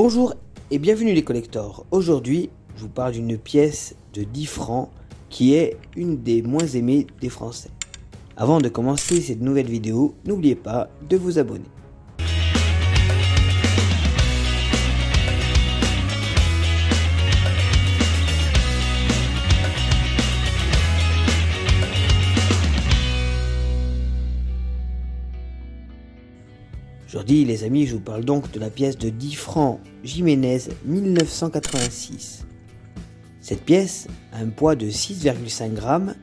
Bonjour et bienvenue les collectors. Aujourd'hui, je vous parle d'une pièce de 10 francs qui est une des moins aimées des Français. Avant de commencer cette nouvelle vidéo, n'oubliez pas de vous abonner. Aujourd'hui les amis, je vous parle donc de la pièce de 10 francs Jiménez 1986. Cette pièce a un poids de 6,5 grammes,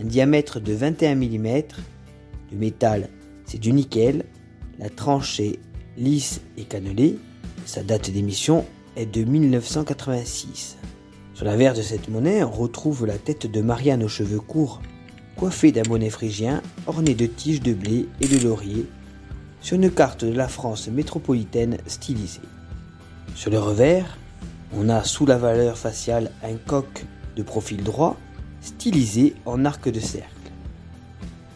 un diamètre de 21 mm, le métal c'est du nickel, la tranche est lisse et cannelée, sa date d'émission est de 1986. Sur l'avers de cette monnaie, on retrouve la tête de Marianne aux cheveux courts, coiffée d'un bonnet phrygien orné de tiges de blé et de laurier, sur une carte de la France métropolitaine stylisée. Sur le revers, on a sous la valeur faciale un coq de profil droit, stylisé en arc de cercle.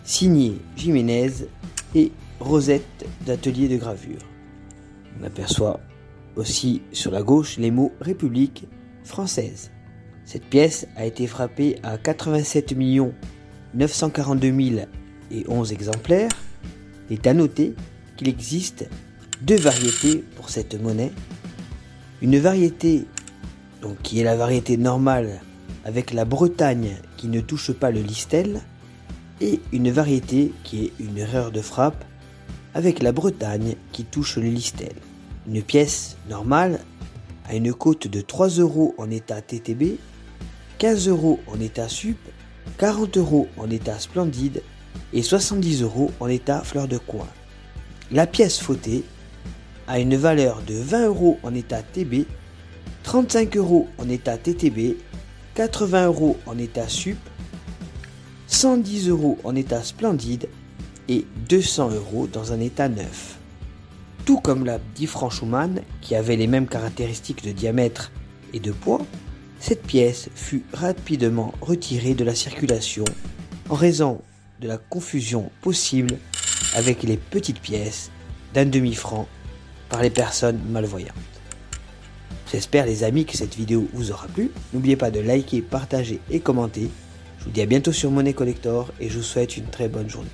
Signé Jiménez et rosette d'atelier de gravure. On aperçoit aussi sur la gauche les mots République française. Cette pièce a été frappée à 87 942 011 exemplaires. Il est à noter qu'il existe deux variétés pour cette monnaie. Une variété qui est la variété normale avec la Bretagne qui ne touche pas le listel, et une variété qui est une erreur de frappe avec la Bretagne qui touche le listel. Une pièce normale a une cote de 3 € en état TTB, 15 € en état sup, 40 € en état splendide et 70 € en état fleur de coin. La pièce fautée a une valeur de 20 € en état TB, 35 € en état TTB, 80 € en état sup, 110 € en état splendide et 200 € dans un état neuf. Tout comme la 10 francs Schumann qui avait les mêmes caractéristiques de diamètre et de poids, cette pièce fut rapidement retirée de la circulation en raison de la confusion possible avec les petites pièces d'un demi-franc par les personnes malvoyantes. J'espère les amis que cette vidéo vous aura plu. N'oubliez pas de liker, partager et commenter. Je vous dis à bientôt sur Monnaie Collector et je vous souhaite une très bonne journée.